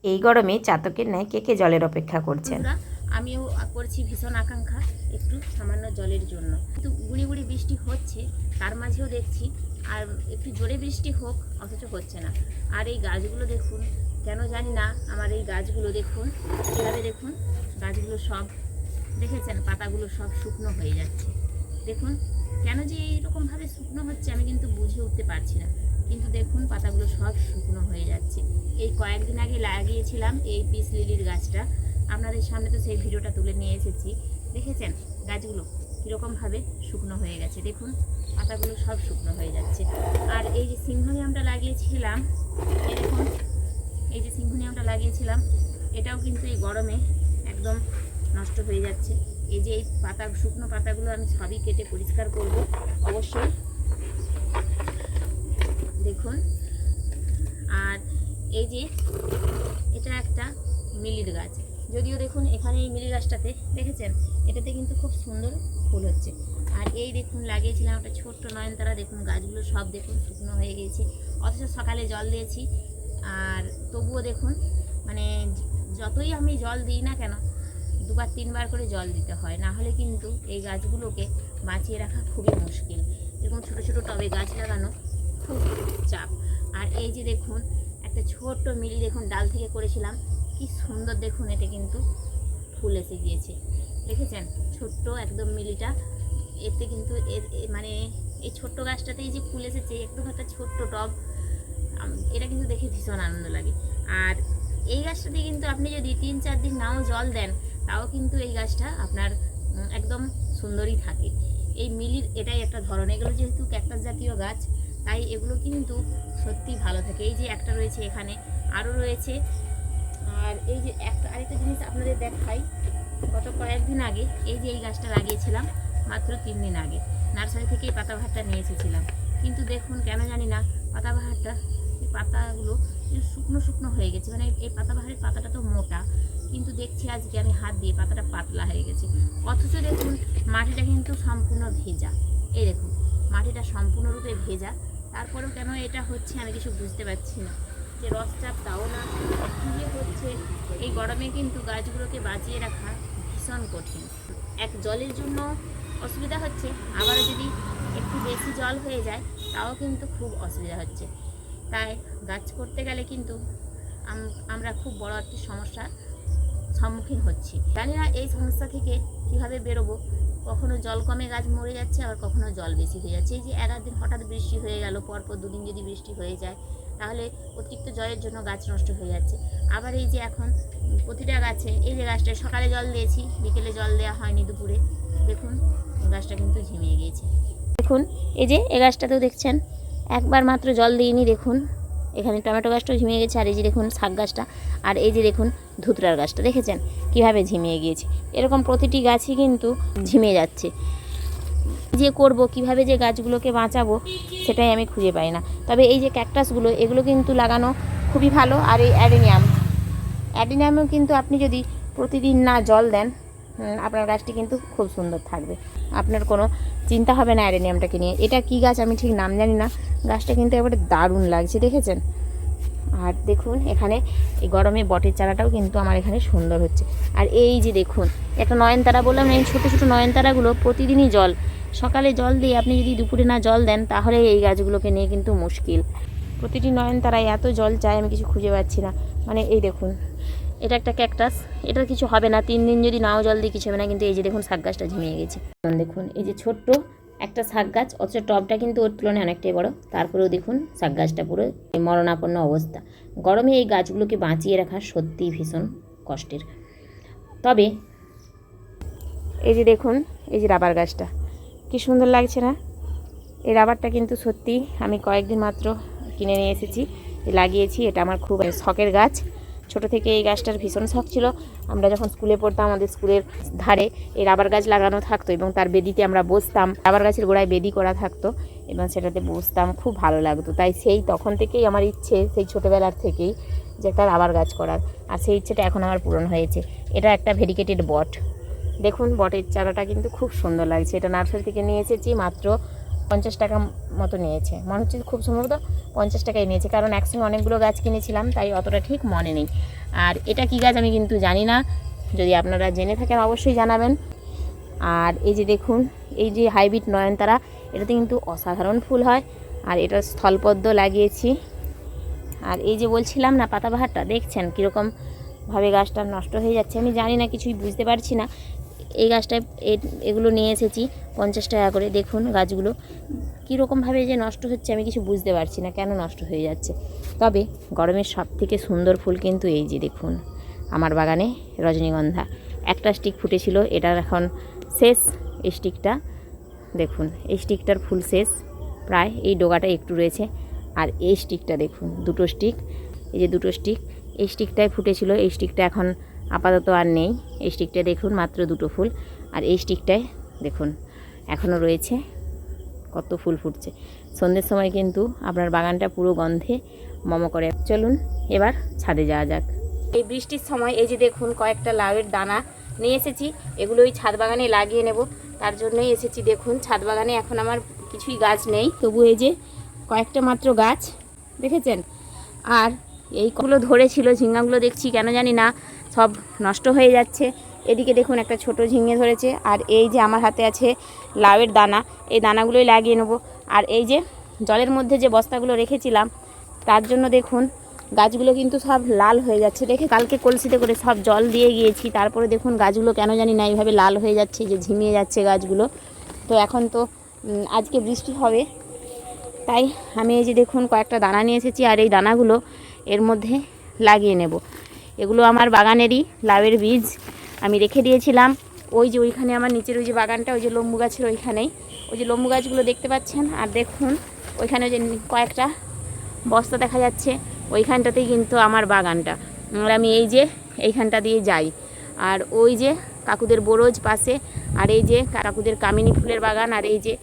এই গরমে চাতকের ন্যায় কে কে জলের অপেক্ষা করছেন? আমিও করছি ভীষণ আকাঙ্ক্ষা একটু সামান্য জলের জন্য। কিন্তু গুঁড়ি গুঁড়ি বৃষ্টি হচ্ছে, তার মাঝেও দেখছি আর একটু জোরে বৃষ্টি হোক, অথচ হচ্ছে না। আর এই গাছগুলো দেখুন, কেন জানি না আমার এই গাছগুলো দেখুন কীভাবে, দেখুন গাছগুলো সব দেখেছেন, পাতাগুলো সব শুকনো হয়ে যাচ্ছে। দেখুন কেন যে এইরকমভাবে শুকনো হচ্ছে আমি কিন্তু বুঝে উঠতে পারছি না। কিন্তু দেখুন পাতাগুলো সব শুকনো হয়ে যাচ্ছে। এই কয়েকদিন আগে লাগিয়েছিলাম এই পিস লিলির গাছটা, আপনাদের সামনে তো সেই ভিডিওটা তুলে নিয়ে এসেছি। দেখেছেন গাছগুলো কীরকমভাবে শুকনো হয়ে গেছে, দেখুন পাতাগুলো সব শুকনো হয়ে যাচ্ছে। আর এই যে সিংহনিয়ামটা লাগিয়েছিলাম, এই দেখুন এই যে সিংহনিয়ামটা লাগিয়েছিলাম, এটাও কিন্তু এই গরমে একদম নষ্ট হয়ে যাচ্ছে। এই যে এই পাতা, শুকনো পাতাগুলো আমি সবই কেটে পরিষ্কার করব অবশ্যই, দেখুন। আর এই যে এটা একটা মিলির গাছ, যদিও দেখুন এখানে এই মিলি গাছটাতে দেখেছেন, এটাতে কিন্তু খুব সুন্দর ফুল হচ্ছে। আর এই দেখুন লাগিয়েছিলাম একটা ছোট্ট নয়নতারা, দেখুন গাছগুলো সব দেখুন শুকনো হয়ে গেছে, অথচ সকালে জল দিয়েছি। আর তবুও দেখুন মানে যতই আমি জল দিই না কেন, দুবার তিনবার করে জল দিতে হয়, না হলে কিন্তু এই গাছগুলোকে বাঁচিয়ে রাখা খুবই মুশকিল। এরকম ছোটো ছোটো টবে গাছ লাগানো খুব চাপ। আর এই যে দেখুন একটা ছোট্ট মিলি, দেখুন ডাল থেকে করেছিলাম, কি সুন্দর দেখুন, এটা কিন্তু ফুল এসে গিয়েছে, দেখেছেন ছোট্ট একদম মিলিটা। এতে কিন্তু মানে এই ছোট্ট গাছটাতেই যে ফুল এসেছে, একদম একটা ছোট্ট টব, এটা কিন্তু দেখে ভীষণ আনন্দ লাগে। আর এই গাছটাতে কিন্তু আপনি যদি 3-4 দিন নাও জল দেন, তাও কিন্তু এই গাছটা আপনার একদম সুন্দরই থাকে। এই মিলির এটাই একটা ধরন, এগুলো যেহেতু ক্যাকটাস জাতীয় গাছ, তাই এগুলো কিন্তু সত্যি ভালো থাকে। এই যে একটা রয়েছে এখানে, আরও রয়েছে। আর এই যে আরেকটা জিনিস আপনাদের দেখাই, গত কয়েকদিন আগে এই যে এই গাছটা লাগিয়েছিলাম, মাত্র 3 দিন আগে নার্সারি থেকে এই পাতাবাহারটা নিয়ে এসেছিলাম। কিন্তু দেখুন কেন জানি না পাতাবাহারটা, এই পাতাগুলো শুকনো শুকনো হয়ে গেছে। মানে এই পাতাবাহারের পাতাটা তো মোটা, কিন্তু দেখছি আজকে আমি হাত দিয়ে পাতাটা পাতলা হয়ে গেছে। অথচ দেখুন মাটিটা কিন্তু সম্পূর্ণ ভেজা, এই দেখুন মাটিটা সম্পূর্ণরূপে ভেজা, তারপরেও কেন এটা হচ্ছে আমি কিছু বুঝতে পারছি না। যে রসচাপ তাও না, কী যে হচ্ছে, এই গরমে কিন্তু গাছগুলোকে বাঁচিয়ে রাখা ভীষণ কঠিন। এক জলের জন্য অসুবিধা হচ্ছে, আবার যদি একটু বেশি জল হয়ে যায় তাও কিন্তু খুব অসুবিধা হচ্ছে। তাই গাছ করতে গেলে কিন্তু আমরা খুব বড় একটি সমস্যার সম্মুখীন হচ্ছি। জানি না এই সমস্যা থেকে কীভাবে বেরোবো। কখনো জল কমে গাছ মরে যাচ্ছে, আবার কখনো জল বেশি হয়ে যাচ্ছে। এই যে 11 দিন হঠাৎ বৃষ্টি হয়ে গেল, পরপর 2 দিন যদি বৃষ্টি হয়ে যায়, তাহলে অতিরিক্ত জলের জন্য গাছ নষ্ট হয়ে যাচ্ছে। আবার এই যে এখন প্রতিটা গাছে, এই যে গাছটায় সকালে জল দিয়েছি, বিকেলে জল দেওয়া হয়নি, দুপুরে দেখুন গাছটা কিন্তু ঝিমিয়ে গিয়েছে। দেখুন এই যে এই গাছটাতেও দেখছেন একবার মাত্র জল দিইনি, দেখুন এখানে টমেটো গাছটাও ঝিমিয়ে গেছে। আর এই যে দেখুন শাক গাছটা, আর এই যে দেখুন ধুতরার গাছটা, দেখেছেন কীভাবে ঝিমিয়ে গিয়েছে। এরকম প্রতিটি গাছই কিন্তু ঝিমিয়ে যাচ্ছে। যে করব কিভাবে যে গাছগুলোকে বাঁচাবো সেটাই আমি খুঁজে পাই না। তবে এই যে ক্যাকটাসগুলো, এগুলো কিন্তু লাগানো খুবই ভালো। আর এই অ্যাডিনিয়ামেও কিন্তু আপনি যদি প্রতিদিন না জল দেন, আপনার গাছটি কিন্তু খুব সুন্দর থাকবে, আপনার কোনো চিন্তা হবে না অ্যাডেনিয়ামটাকে নিয়ে। এটা কি গাছ আমি ঠিক নাম জানি না, গাছটা কিন্তু একেবারে দারুণ লাগছে, দেখেছেন। আর দেখুন এখানে এই গরমে বটের চারাটাও কিন্তু আমার এখানে সুন্দর হচ্ছে। আর এই যে দেখুন একটা নয়নতারা, বললাম না এই ছোটো ছোটো নয়নতারাগুলো প্রতিদিনই জল, সকালে জল দিয়ে আপনি যদি দুপুরে না জল দেন, তাহলে এই গাছগুলোকে নিয়ে কিন্তু মুশকিল। প্রতিটি নয়নতারায় এত জল চায়, আমি কিছু খুঁজে পাচ্ছি না। মানে এই দেখুন এটা একটা ক্যাকটাস, এটার কিছু হবে না, 3 দিন যদি নাও জল দিই কিছু হবে না। কিন্তু এই যে দেখুন শাক গাছটা ঝিমিয়ে গেছে, দেখুন এই যে ছোট্ট একটা শাক গাছ, অথচ টবটা কিন্তু ওর তুলনায় অনেকটাই বড়, তারপরেও দেখুন শাক গাছটা পুরো মরণাপন্ন অবস্থা। গরমে এই গাছগুলোকে বাঁচিয়ে রাখা সত্যিই ভীষণ কষ্টের। তবে এই যে দেখুন এই যে রাবার গাছটা, কি সুন্দর লাগছে না? এই রাবারটা কিন্তু সত্যি আমি কয়েকদিন মাত্র কিনে নিয়ে এসেছি, লাগিয়েছি। এটা আমার খুব শখের গাছ, ছোট থেকে এই গাছটার ভীষণ শখ ছিল। আমরা যখন স্কুলে পড়তাম, আমাদের স্কুলের ধারে এই রাবার গাছ লাগানো থাকতো, এবং তার বেদিতে আমরা বসতাম, রাবার গাছের গোড়ায় বেদি করা থাকতো, এবং সেটাতে বসতাম, খুব ভালো লাগতো। তাই সেই তখন থেকেই আমার ইচ্ছে, সেই ছোটোবেলার থেকেই, যে একটা রাবার গাছ করার। আর সেই ইচ্ছেটা এখন আমার পূরণ হয়েছে। এটা একটা ভেরিকেটেড বট, দেখুন বটের চারাটা কিন্তু খুব সুন্দর লাগছে। এটা নার্সারি থেকে নিয়ে এসেছি, মাত্র 50 টাকা মতো নিয়েছে, মনে হচ্ছে খুব সম্ভবত 50 টাকাই নিয়েছে, কারণ একসঙ্গে অনেকগুলো গাছ কিনেছিলাম তাই অতটা ঠিক মনে নেই। আর এটা কী গাছ আমি কিন্তু জানি না, যদি আপনারা জেনে থাকেন অবশ্যই জানাবেন। আর এই যে দেখুন, এই যে হাইব্রিড নয়নতারা, এটাতে কিন্তু অসাধারণ ফুল হয়। আর এটা স্থলপদ্ম লাগিয়েছি। আর এই যে বলছিলাম না পাতাবাহারটা, দেখছেন কীরকমভাবে গাছটা নষ্ট হয়ে যাচ্ছে। আমি জানি না, কিছুই বুঝতে পারছি না। এই গাছটায় এগুলো নিয়ে এসেছি 50 টাকা করে। দেখুন গাছগুলো কীরকমভাবে যে নষ্ট হচ্ছে, আমি কিছু বুঝতে পারছি না কেন নষ্ট হয়ে যাচ্ছে। তবে গরমের সবথেকে সুন্দর ফুল কিন্তু এই যে দেখুন, আমার বাগানে রজনীগন্ধা। একটা স্টিক ফুটেছিল, এটার এখন শেষ স্টিকটা। দেখুন এই স্টিকটার ফুল শেষ প্রায়, এই ডোগাটা একটু রয়েছে। আর এই স্টিকটা দেখুন, দুটো স্টিক, এই যে দুটো স্টিক, এই স্টিকটায় ফুটেছিল, এই স্টিকটা এখন আপাতত আর নেই। এই স্টিকটায় দেখুন মাত্র দুটো ফুল, আর এই স্টিকটায় দেখুন এখনও রয়েছে কত ফুল ফুটছে। সন্ধ্যের সময় কিন্তু আপনার বাগানটা পুরো গন্ধে মম করে। চলুন এবার ছাদে যাওয়া যাক। এই বৃষ্টির সময় এই যে দেখুন কয়েকটা লাউয়ের দানা নিয়ে এসেছি, এগুলো ওই ছাদ বাগানে লাগিয়ে নেব, তার জন্যই এসেছি। দেখুন ছাদ বাগানে এখন আমার কিছুই গাছ নেই, তবু এই যে কয়েকটা মাত্র গাছ দেখেছেন। আর এইগুলো ধরেছিল, ঝিঙ্গাগুলো দেখছি কেন জানি না সব নষ্ট হয়ে যাচ্ছে। এদিকে দেখুন একটা ছোট ঝিঙে ধরেছে। আর এই যে আমার হাতে আছে লাউয়ের দানা, এই দানাগুলোই লাগিয়ে নেব। আর এই যে জলের মধ্যে যে বস্তাগুলো রেখেছিলাম, তার জন্য দেখুন গাছগুলো কিন্তু সব লাল হয়ে যাচ্ছে। দেখে কালকে কলসিতে করে সব জল দিয়ে গিয়েছি, তারপরে দেখুন গাছগুলো কেন জানি না এইভাবে লাল হয়ে যাচ্ছে, যে ঝিমিয়ে যাচ্ছে গাছগুলো। তো এখন তো আজকে বৃষ্টি হবে, তাই আমি এই যে দেখুন কয়েকটা দানা নিয়ে এসেছি, আর এই দানাগুলো এর মধ্যে লাগিয়ে নেব। এগুলো আমার বাগানেরই লাউয়ের বীজ, আমি রেখে দিয়েছিলাম। ওই যে ওইখানে আমার নিচের ওই যে বাগানটা, ওই যে লেম্বু গাছের ওইখানেই, ওই যে লেম্বু গাছগুলো দেখতে পাচ্ছেন। আর দেখুন ওইখানে যে কয়েকটা বস্তা দেখা যাচ্ছে, ওইখানটাতেই কিন্তু আমার বাগানটা। আর আমি এই যে এইখানটা দিয়ে যাই। আর ওই যে কাকুদের বরজ পাশে, আর এই যে কাকুদের কামিনী ফুলের বাগান, আর এই যে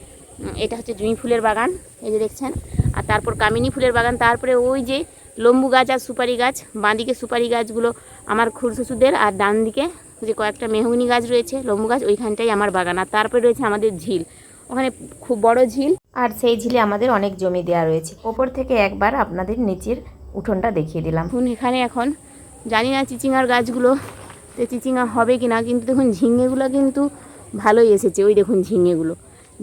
এটা হচ্ছে জুঁই ফুলের বাগান, এই যে দেখছেন। আর তারপর কামিনী ফুলের বাগান, তারপরে ওই যে লেম্বু গাছ আর সুপারি গাছ। বাঁদিকে সুপারি গাছগুলো আমার খুড়শ্বশুরদের, আর ডান দিকে যে কয়েকটা মেহগনি গাছ রয়েছে, লেম্বু গাছ, ওইখানটাই আমার বাগান। আর তারপরে রয়েছে আমাদের ঝিল, ওখানে খুব বড় ঝিল। আর সেই ঝিলে আমাদের অনেক জমি দেওয়া রয়েছে। ওপর থেকে একবার আপনাদের নিচের উঠোনটা দেখিয়ে দিলাম। এখানে এখন জানি না চিচিঙার গাছগুলো তো চিচিঙা হবে কি না, কিন্তু দেখুন ঝিঙেগুলো কিন্তু ভালোই এসেছে। ওই দেখুন ঝিঙেগুলো,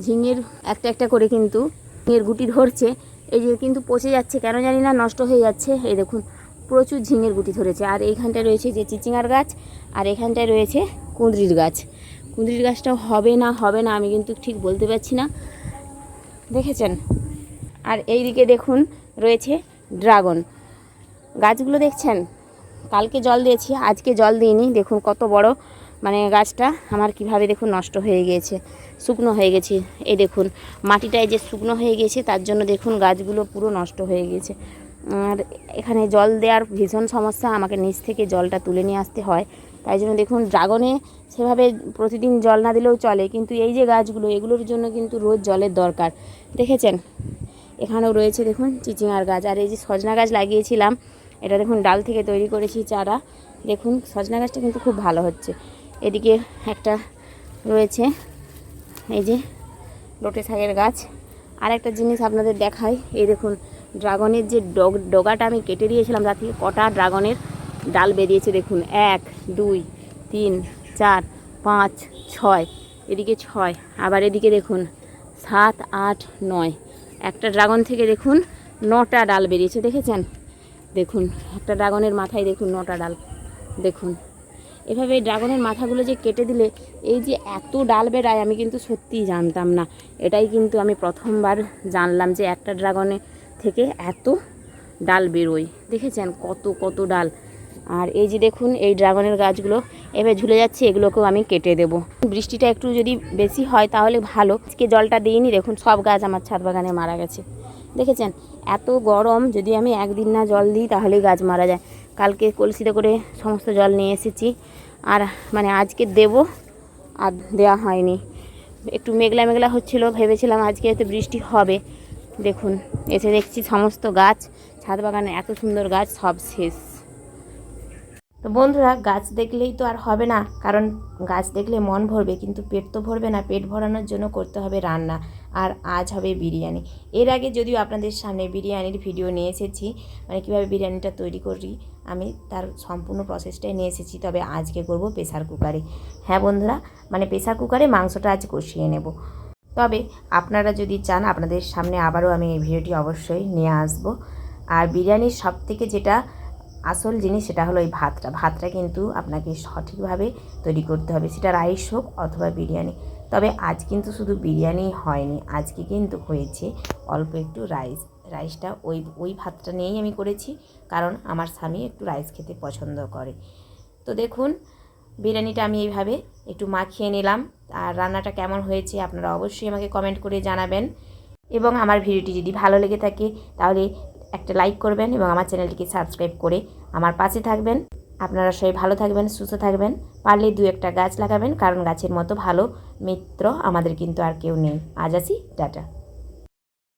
ঝিঙের একটা একটা করে কিন্তু ঝিঙের গুটি ধরছে। এই যে কিন্তু পচে যাচ্ছে কেন জানি না, নষ্ট হয়ে যাচ্ছে। এই দেখুন প্রচুর ঝিঙের গুটি ধরেছে। আর এইখানটায় রয়েছে যে চিচিঙার গাছ, আর এখানটায় রয়েছে কুঁদরির গাছ। কুঁদরির গাছটাও হবে না আমি কিন্তু ঠিক বলতে পারছি না, দেখেছেন। আর এই দিকে দেখুন রয়েছে ড্রাগন গাছগুলো, দেখছেন। কালকে জল দিয়েছি, আজকে জল দিইনি। দেখুন কত বড়, মানে গাছটা আমার কিভাবে দেখুন নষ্ট হয়ে গিয়েছে, শুকনো হয়ে গেছে। এই দেখুন মাটিটায় যে শুকনো হয়ে গেছে, তার জন্য দেখুন গাছগুলো পুরো নষ্ট হয়ে গেছে। আর এখানে জল দেওয়ার ভীষণ সমস্যা, আমাকে নিচ থেকে জলটা তুলে নিয়ে আসতে হয়। তাই জন্য দেখুন ড্রাগনে সেভাবে প্রতিদিন জল না দিলেও চলে, কিন্তু এই যে গাছগুলো, এগুলোর জন্য কিন্তু রোজ জলের দরকার, দেখেছেন। এখানেও রয়েছে দেখুন চিচিঙার গাছ। আর এই যে সজনা গাছ লাগিয়েছিলাম, এটা দেখুন ডাল থেকে তৈরি করেছি চারা। দেখুন সজনা গাছটা কিন্তু খুব ভালো হচ্ছে। এদিকে একটা রয়েছে এই যে লোটে শাকের গাছ। আর একটা জিনিস আপনাদের দেখাই, এই দেখুন ড্রাগনের যে ডগাটা আমি কেটে দিয়েছিলাম, তার থেকে কটা ড্রাগনের ডাল বেরিয়েছে। দেখুন 1 2 3 4 5 6, এদিকে 6, আবার এদিকে দেখুন 7 8 9। একটা ড্রাগন থেকে দেখুন 9টা ডাল বেরিয়েছে, দেখেছেন। দেখুন একটা ড্রাগনের মাথায় দেখুন 9টা ডাল। দেখুন এভাবে ড্রাগনের মাথাগুলো যে কেটে দিলে এই যে এত ডাল বেরায়, আমি কিন্তু সত্যিই জানতাম না। এটাই কিন্তু আমি প্রথমবার জানলাম যে একটা ড্রাগনে থেকে এত ডাল বেরোয়, দেখেছেন কত কত ডাল। আর এই যে দেখুন এই ড্রাগনের গাছগুলো এভাবে ঝুলে যাচ্ছে, এগুলোকেও আমি কেটে দেব। বৃষ্টিটা একটু যদি বেশি হয় তাহলে ভালো। আজকে জলটা দিইনি, দেখুন সব গাছ আমার ছাদ বাগানে মারা গেছে, দেখেছেন। এত গরম, যদি আমি একদিন না জল দিই তাহলেই গাছ মারা যায়। কালকে কলসিতে করে সমস্ত জল নিয়ে এসেছি, আর মানে আজকে দেব, আর দেওয়া হয়নি। একটু মেঘলা মেঘলা হচ্ছিল, ভেবেছিলাম আজকে হয়তো বৃষ্টি হবে। দেখুন এসে দেখছি সমস্ত গাছ, ছাদ বাগানে এত সুন্দর গাছ সব শেষ। তো বন্ধুরা, গাছ দেখলেই তো আর হবে না, কারণ গাছ দেখলে মন ভরবে কিন্তু পেট তো ভরবে না। পেট ভরানোর জন্য করতে হবে রান্না। আর আজ হবে বিরিয়ানি। এর আগে যদিও আপনাদের সামনে বিরিয়ানির ভিডিও নিয়ে এসেছি, মানে কীভাবে বিরিয়ানিটা তৈরি করি আমি তার সম্পূর্ণ প্রসেসটাই নিয়ে এসেছি, তবে আজকে করব প্রেসার কুকারে। হ্যাঁ বন্ধুরা, মানে প্রেসার কুকারে মাংসটা আজ কষিয়ে নেব। তবে আপনারা যদি চান আপনাদের সামনে আবারও আমি এই ভিডিওটি অবশ্যই নিয়ে আসব। আর বিরিয়ানির সবথেকে যেটা আসল জিনিস সেটা হলো এই ভাতটা কিন্তু আপনাকে সঠিকভাবে তৈরি করতে হবে, সেটা রাইস হোক অথবা বিরিয়ানি। তবে আজ কিন্তু শুধু বিরিয়ানি হয়নি, আজকে কিন্তু হয়েছে অল্প একটু রাইসটা ওই ভাতটা নিয়েই আমি করেছি, কারণ আমার স্বামী একটু রাইস খেতে পছন্দ করে। তো দেখুন বিরিয়ানিটা আমি এইভাবে একটু মাখিয়ে নিলাম। আর রান্নাটা কেমন হয়েছে আপনারা অবশ্যই আমাকে কমেন্ট করে জানাবেন। এবং আমার ভিডিওটি যদি ভালো লেগে থাকে তাহলে একটা লাইক করবেন এবং আমার চ্যানেলটিকে সাবস্ক্রাইব করে আমার পাশে থাকবেন। আপনারা সবাই ভালো থাকবেন, সুস্থ থাকবেন, পারলে 2-1টা গাছ লাগাবেন, কারণ গাছের মতো ভালো মিত্র আমাদের কিন্তু আর কেউ নেই। আজ আসি, টাটা।